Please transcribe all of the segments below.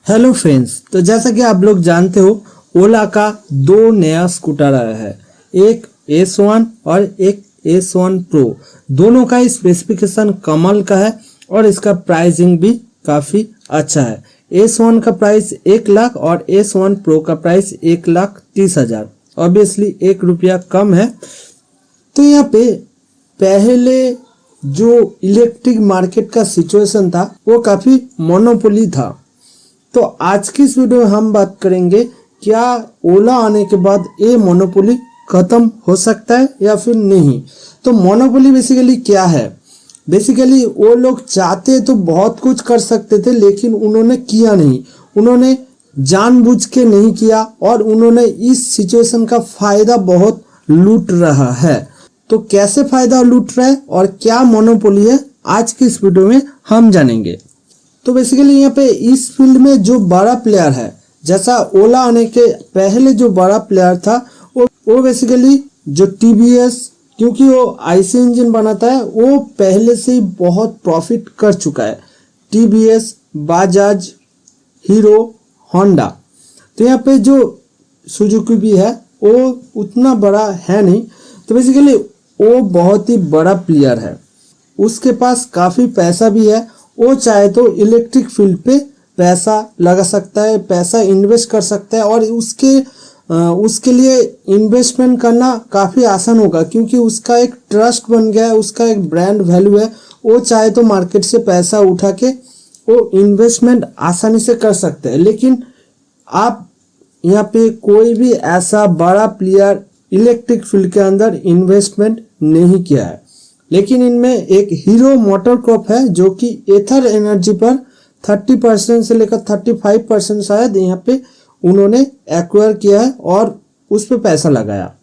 Hello friends, तो जैसा कि आप लोग जानते हो, ओला का दो नया स्कूटर आया है। एक S1 और एक S1 प्रो। दोनों का स्पेसिफिकेशन कमाल का है और इसका प्राइसिंग भी काफ़ी अच्छा है। S1 का प्राइस 1 लाख और S1 प्रो का प्राइस 1,30,000। ऑब्वियसली 1 रुपया कम है। तो यहाँ पे पहले जो इलेक्ट्रिक मार्केट का सिचुएशन था वो काफ़ी मोनोपोली था। तो आज की इस वीडियो में हम बात करेंगे क्या ओला आने के बाद ये मोनोपोली खत्म हो सकता है या फिर नहीं। तो मोनोपोली बेसिकली क्या है? बेसिकली वो लोग चाहते तो बहुत कुछ कर सकते थे, लेकिन उन्होंने किया नहीं। उन्होंने जानबूझ के नहीं किया और उन्होंने इस सिचुएशन का फायदा बहुत लूट रहा है। तो कैसे फायदा लूट रहा है और क्या मोनोपोली है, आज की इस वीडियो में हम जानेंगे। तो बेसिकली यहाँ पे इस फील्ड में जो बड़ा प्लेयर है, जैसा ओला आने के पहले जो बड़ा प्लेयर था वो बेसिकली जो TVS, क्योंकि वो आईसी इंजन बनाता है, वो पहले से ही बहुत प्रॉफिट कर चुका है। TVS, Bajaj, hero, Honda. तो यहाँ पे जो सुजुकी भी है वो उतना बड़ा है नहीं। तो बेसिकली वो बहुत ही बड़ा प्लेयर है, उसके पास काफ़ी पैसा भी है। वो चाहे तो इलेक्ट्रिक फील्ड पे पैसा लगा सकता है, पैसा इन्वेस्ट कर सकता है और उसके लिए इन्वेस्टमेंट करना काफ़ी आसान होगा, क्योंकि उसका एक ट्रस्ट बन गया है, उसका एक ब्रांड वैल्यू है। वो चाहे तो मार्केट से पैसा उठा के वो इन्वेस्टमेंट आसानी से कर सकते हैं। लेकिन आप यहाँ पे कोई भी ऐसा बड़ा प्लेयर इलेक्ट्रिक फील्ड के अंदर इन्वेस्टमेंट नहीं किया है। लेकिन इनमें एक हीरो मोटरकॉर्प है जो कि एथर एनर्जी पर 30% से लेकर 35% शायद यहाँ पे उन्होंने एक्वायर किया है और उस पर पैसा लगाया।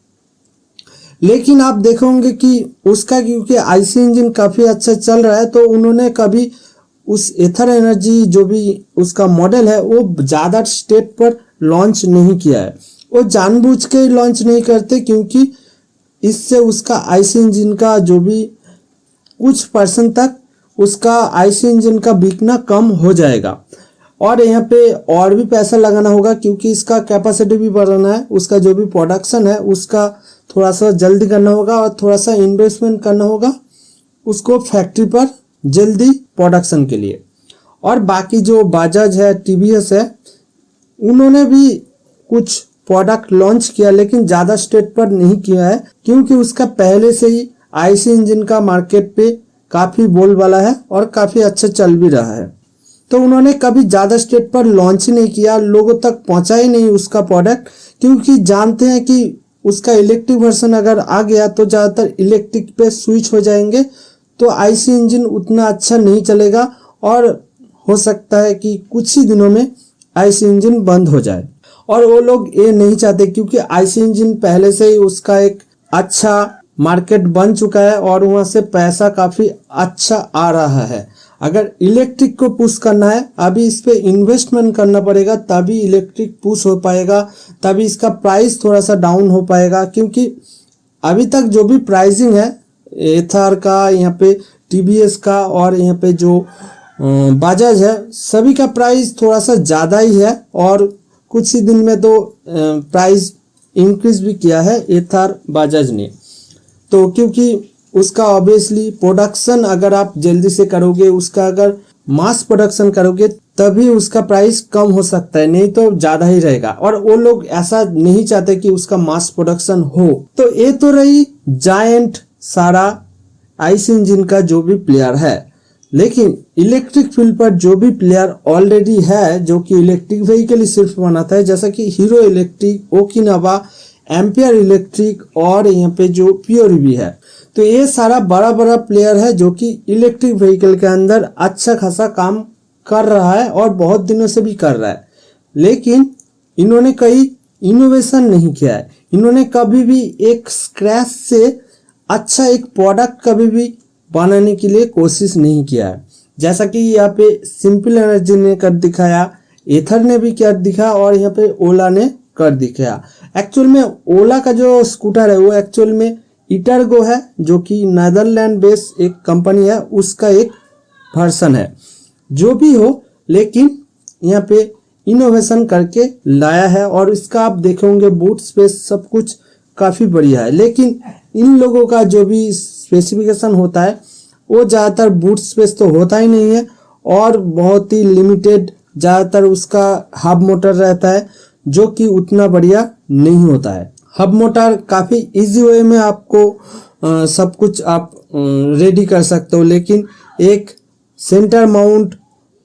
लेकिन आप देखोगे कि उसका क्योंकि आईसी इंजन काफ़ी अच्छा चल रहा है, तो उन्होंने कभी उस एथर एनर्जी जो भी उसका मॉडल है वो ज़्यादा स्टेट पर लॉन्च नहीं किया है। वो जानबूझ के लॉन्च नहीं करते, क्योंकि इससे उसका आईसी इंजन का जो भी कुछ % तक उसका आईसी इंजन का बिकना कम हो जाएगा। और यहाँ पे और भी पैसा लगाना होगा, क्योंकि इसका कैपेसिटी भी बढ़ाना है। उसका जो भी प्रोडक्शन है उसका थोड़ा सा जल्दी करना होगा और थोड़ा सा इन्वेस्टमेंट करना होगा उसको फैक्ट्री पर जल्दी प्रोडक्शन के लिए। और बाकी जो बाजाज है, TVS है, उन्होंने भी कुछ प्रोडक्ट लॉन्च किया, लेकिन ज़्यादा स्टेट पर नहीं किया है, क्योंकि उसका पहले से ही आईसी इंजन का मार्केट पे काफ़ी बोलबाला है और काफ़ी अच्छा चल भी रहा है। तो उन्होंने कभी ज़्यादा स्टेट पर लॉन्च ही नहीं किया, लोगों तक पहुंचा ही नहीं उसका प्रोडक्ट, क्योंकि जानते हैं कि उसका इलेक्ट्रिक वर्जन अगर आ गया तो ज़्यादातर इलेक्ट्रिक पे स्विच हो जाएंगे, तो आईसी इंजन उतना अच्छा नहीं चलेगा और हो सकता है कि कुछ ही दिनों में आईसी इंजन बंद हो जाए। और वो लोग ये नहीं चाहते, क्योंकि आईसी इंजन पहले से ही उसका एक अच्छा मार्केट बन चुका है और वहाँ से पैसा काफ़ी अच्छा आ रहा है। अगर इलेक्ट्रिक को पुश करना है, अभी इस पे इन्वेस्टमेंट करना पड़ेगा, तभी इलेक्ट्रिक पुश हो पाएगा, तभी इसका प्राइस थोड़ा सा डाउन हो पाएगा। क्योंकि अभी तक जो भी प्राइसिंग है एथर का, यहाँ पे TVS का और यहाँ पे जो बाजाज है, सभी का प्राइस थोड़ा सा ज़्यादा ही है। और कुछ ही दिन में तो प्राइस इंक्रीज भी किया है एथर बाजाज ने। तो क्योंकि उसका ऑब्वियसली प्रोडक्शन अगर आप जल्दी से करोगे, उसका अगर मास प्रोडक्शन करोगे, तभी उसका प्राइस कम हो सकता है, नहीं तो ज़्यादा ही रहेगा। और वो लोग ऐसा नहीं चाहते कि उसका मास प्रोडक्शन हो। तो ये तो रही जायंट सारा आईसी इंजन का जो भी प्लेयर है। लेकिन इलेक्ट्रिक फील्ड पर जो भी प्लेयर ऑलरेडी है, जो कि इलेक्ट्रिक व्हीकल ही सिर्फ बनाता है, जैसा कि hero electric, Okinawa, ampere electric और यहाँ पे जो प्योर भी है। तो ये सारा बड़ा बड़ा प्लेयर है जो कि इलेक्ट्रिक व्हीकल के अंदर अच्छा खासा काम कर रहा है और बहुत दिनों से भी कर रहा है। लेकिन इन्होंने कहीं इनोवेशन नहीं किया है। इन्होंने कभी भी एक स्क्रैच से अच्छा एक प्रोडक्ट कभी भी बनाने के लिए कोशिश नहीं किया है। जैसा कि यहाँ पे सिंपल एनर्जी ने कर दिखाया, एथर ने भी कर दिखाया और यहाँ पे ओला ने कर दिखाया। एक्चुअल में ओला का जो स्कूटर है वो एक्चुअल में इटरगो है, जो कि नीदरलैंड बेस्ड एक कंपनी है, उसका एक वर्जन है। जो भी हो, लेकिन यहाँ पे इनोवेशन करके लाया है और इसका आप देखेंगे बूट स्पेस सब कुछ काफ़ी बढ़िया है। लेकिन इन लोगों का जो भी स्पेसिफिकेशन होता है वो ज़्यादातर बूट स्पेस तो होता ही नहीं है और बहुत ही लिमिटेड ज़्यादातर उसका हब मोटर रहता है जो कि उतना बढ़िया नहीं होता है। हब मोटर काफ़ी इजी वे में आपको सब कुछ आप रेडी कर सकते हो, लेकिन एक सेंटर माउंट,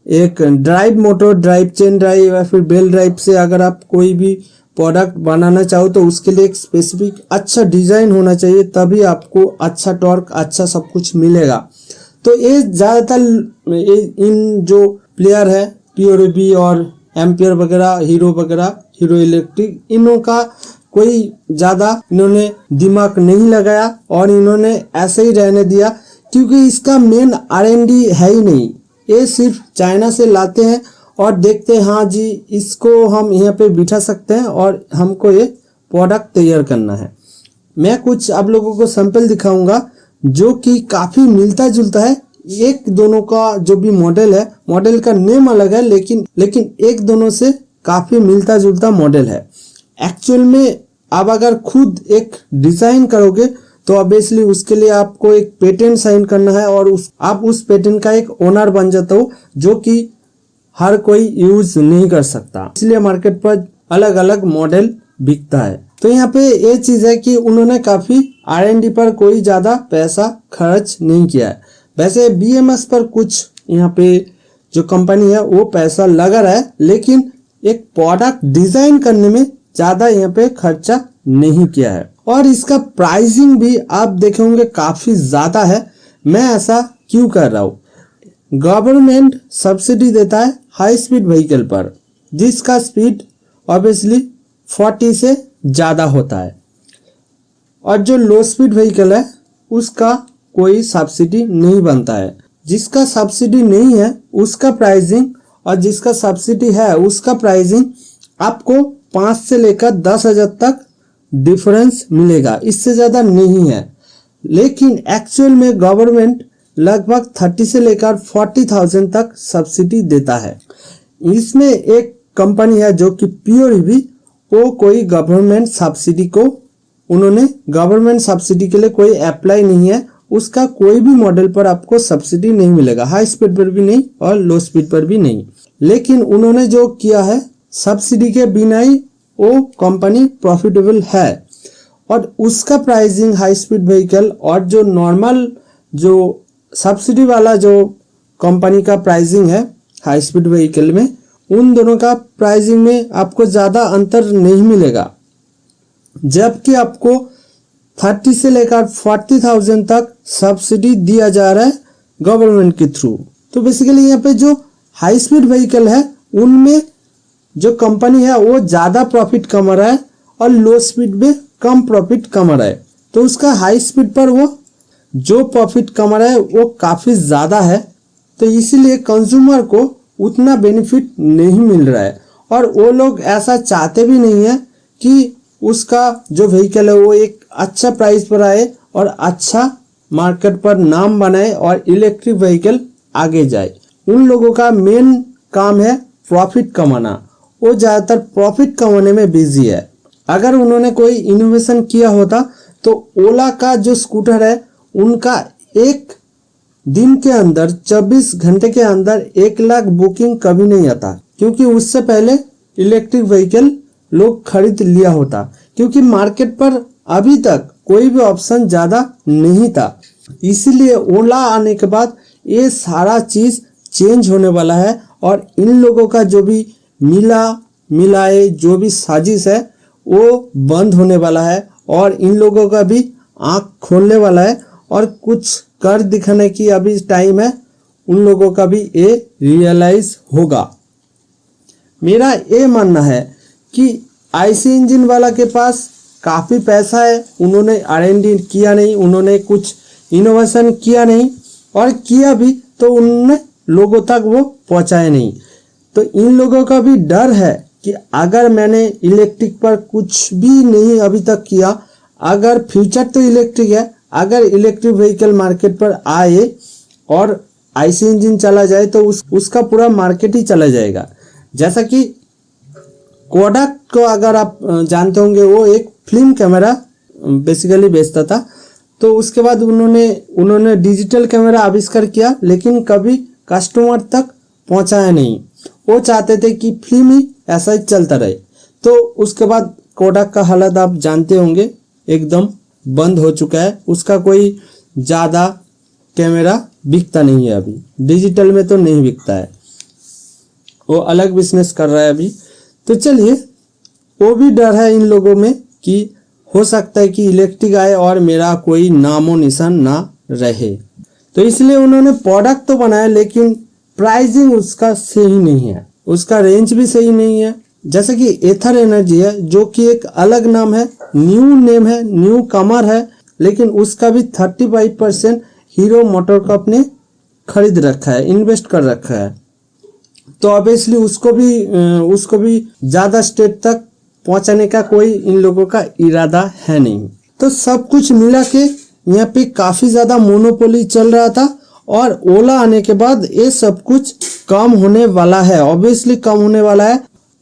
एक drive motor, drive chain drive या फिर बेल ड्राइव से अगर आप कोई भी प्रोडक्ट बनाना चाहो तो उसके लिए एक स्पेसिफिक अच्छा डिज़ाइन होना चाहिए, तभी आपको अच्छा टॉर्क अच्छा सब कुछ मिलेगा। तो ये ज़्यादातर इन जो प्लेयर है PureBee और एम्पियर वगैरह, हीरो वगैरह, हीरो इलेक्ट्रिक, इनों का कोई ज़्यादा इन्होंने दिमाग नहीं लगाया और इन्होंने ऐसे ही रहने दिया, क्योंकि इसका मेन R&D है ही नहीं। ये सिर्फ चाइना से लाते हैं और देखते हैं हाँ जी इसको हम यहाँ पे बिठा सकते हैं और हमको ये प्रोडक्ट तैयार करना है। मैं कुछ आप लोगों को सैंपल दिखाऊंगा जो कि काफ़ी मिलता जुलता है। एक दोनों का जो भी मॉडल है, मॉडल का नेम अलग है, लेकिन एक दोनों से काफ़ी मिलता जुलता मॉडल है। एक्चुअल में आप अगर खुद एक डिज़ाइन करोगे तो ऑब्वियसली उसके लिए आपको एक पेटेंट साइन करना है और आप उस पेटेंट का एक ओनर बन जाते हो, जो कि हर कोई यूज नहीं कर सकता। इसलिए मार्केट पर अलग अलग मॉडल बिकता है। तो यहाँ पे ये चीज़ है कि उन्होंने काफ़ी R&D पर कोई ज़्यादा पैसा खर्च नहीं किया है। वैसे BMS पर कुछ यहाँ पे जो कंपनी है वो पैसा लगा रहा है, लेकिन एक प्रोडक्ट डिज़ाइन करने में ज़्यादा यहाँ पे खर्चा नहीं किया है। और इसका प्राइसिंग भी आप देखेंगे काफ़ी ज़्यादा है। मैं ऐसा क्यों कर रहा हूँ? गवर्नमेंट सब्सिडी देता है हाई स्पीड व्हीकल पर, जिसका स्पीड ऑब्वियसली 40 से ज़्यादा होता है, और जो लो स्पीड व्हीकल है उसका कोई सब्सिडी नहीं बनता है। जिसका सब्सिडी नहीं है उसका प्राइसिंग और जिसका सब्सिडी है उसका प्राइसिंग आपको 5 से लेकर 10,000 तक डिफरेंस मिलेगा, इससे ज़्यादा नहीं है। लेकिन एक्चुअल में गवर्नमेंट लगभग 30 से लेकर 40,000 तक सब्सिडी देता है। इसमें एक कंपनी है जो कि PureBee, वो कोई गवर्नमेंट सब्सिडी को उन्होंने गवर्नमेंट सब्सिडी के लिए कोई अप्लाई नहीं है, उसका कोई भी मॉडल पर आपको सब्सिडी नहीं मिलेगा, हाई स्पीड पर भी नहीं और लो स्पीड पर भी नहीं। लेकिन उन्होंने जो किया है सब्सिडी के बिना ही वो कंपनी प्रॉफिटेबल है और उसका प्राइसिंग हाई स्पीड व्हीकल और जो नॉर्मल जो सब्सिडी वाला जो कंपनी का प्राइसिंग है हाई स्पीड व्हीकल में, उन दोनों का प्राइसिंग में आपको ज़्यादा अंतर नहीं मिलेगा, जबकि आपको 30 से लेकर 40,000 तक सब्सिडी दिया जा रहा है गवर्नमेंट के थ्रू। तो बेसिकली यहाँ पे जो हाई स्पीड व्हीकल है उनमें जो कंपनी है वो ज़्यादा प्रॉफिट कमा रहा है और लो स्पीड में कम प्रॉफिट कमा रहा है। तो उसका हाई स्पीड पर वो जो प्रॉफिट कमा रहा है वो काफ़ी ज़्यादा है, तो इसीलिए कंज्यूमर को उतना बेनिफिट नहीं मिल रहा है और वो लोग ऐसा चाहते भी नहीं है कि उसका जो व्हीकल है वो एक अच्छा प्राइस पर आए और अच्छा मार्केट पर नाम बनाए और इलेक्ट्रिक व्हीकल आगे जाए। उन लोगों का मेन काम है प्रॉफिट कमाना, वो ज़्यादातर प्रॉफिट कमाने में बिजी है। अगर उन्होंने कोई इनोवेशन किया होता तो ओला का जो स्कूटर है उनका एक दिन के अंदर 24 घंटे के अंदर 1 लाख बुकिंग कभी नहीं आता, क्योंकि उससे पहले इलेक्ट्रिक व्हीकल लोग खरीद लिया होता, क्योंकि मार्केट पर अभी तक कोई भी ऑप्शन ज़्यादा नहीं था। इसीलिए ओला आने के बाद ये सारा चीज़ चेंज होने वाला है और इन लोगों का जो भी मिलाए जो भी साजिश है वो बंद होने वाला है और इन लोगों का भी आँख खोलने वाला है और कुछ कर दिखाने की अभी टाइम है, उन लोगों का भी ये रियलाइज होगा। मेरा ये मानना है कि IC इंजन वाला के पास काफ़ी पैसा है, उन्होंने R&D किया नहीं, उन्होंने कुछ इनोवेशन किया नहीं, और किया भी तो उन्होंने लोगों तक वो पहुंचाया नहीं। तो इन लोगों का भी डर है कि अगर मैंने इलेक्ट्रिक पर कुछ भी नहीं अभी तक किया, अगर फ्यूचर तो इलेक्ट्रिक है, अगर इलेक्ट्रिक व्हीकल मार्केट पर आए और IC इंजन चला जाए तो उसका पूरा मार्केट ही चला जाएगा। जैसा कि कोडाक को अगर आप जानते होंगे, वो एक फिल्म कैमरा बेसिकली बेचता था। तो उसके बाद उन्होंने डिजिटल कैमरा आविष्कार किया, लेकिन कभी कस्टमर तक पहुंचाया नहीं। वो चाहते थे कि फिल्म ही ऐसा ही चलता रहे। तो उसके बाद कोडाक का हालत आप जानते होंगे, एकदम बंद हो चुका है। उसका कोई ज़्यादा कैमरा बिकता नहीं है, अभी डिजिटल में तो नहीं बिकता है, वो अलग बिजनेस कर रहा है अभी। तो चलिए, वो भी डर है इन लोगों में कि हो सकता है कि इलेक्ट्रिक आए और मेरा कोई नामो निशान ना रहे। तो इसलिए उन्होंने प्रोडक्ट तो बनाया, लेकिन प्राइसिंग उसका सही नहीं है, उसका रेंज भी सही नहीं है। जैसे कि एथर एनर्जी है, जो कि एक अलग नाम है, न्यू नेम है, न्यू कमर है, लेकिन उसका भी 35% हीरो मोटर कप ने खरीद रखा है, इन्वेस्ट कर रखा है। तो ऑब्वियसली उसको भी ज़्यादा स्टेट तक पहुंचाने का कोई इन लोगों का इरादा है नहीं। तो सब कुछ मिला के यहाँ पे काफ़ी ज़्यादा मोनोपोली चल रहा था, और ओला आने के बाद ये सब कुछ कम होने वाला है, ऑब्वियसली कम होने वाला है।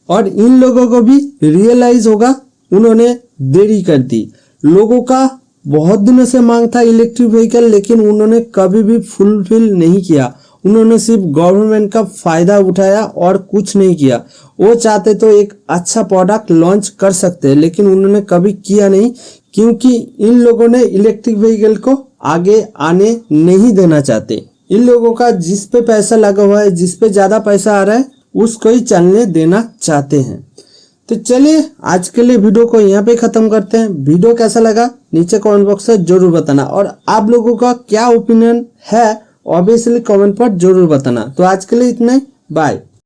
और इन लोगों को भी रियलाइज होगा, उन्होंने देरी कर दी। लोगों का बहुत दिनों से मांग था इलेक्ट्रिक व्हीकल, लेकिन उन्होंने कभी भी फुलफिल नहीं किया। उन्होंने सिर्फ गवर्नमेंट का फायदा उठाया और कुछ नहीं किया। वो चाहते तो एक अच्छा प्रोडक्ट लॉन्च कर सकते, लेकिन उन्होंने कभी किया नहीं, क्योंकि इन लोगों ने इलेक्ट्रिक व्हीकल को आगे आने नहीं देना चाहते। इन लोगों का जिस पे पैसा लगा हुआ है, जिस पे ज्यादा पैसा आ रहा है, उसको ही चलने देना चाहते हैं। तो चलिए, आज के लिए वीडियो को यहाँ पे खत्म करते हैं। वीडियो कैसा लगा नीचे कमेंट बॉक्स में जरूर बताना, और आप लोगों का क्या ओपिनियन है ऑब्वियसली कमेंट पर जरूर बताना। तो आज के लिए इतना ही, बाय।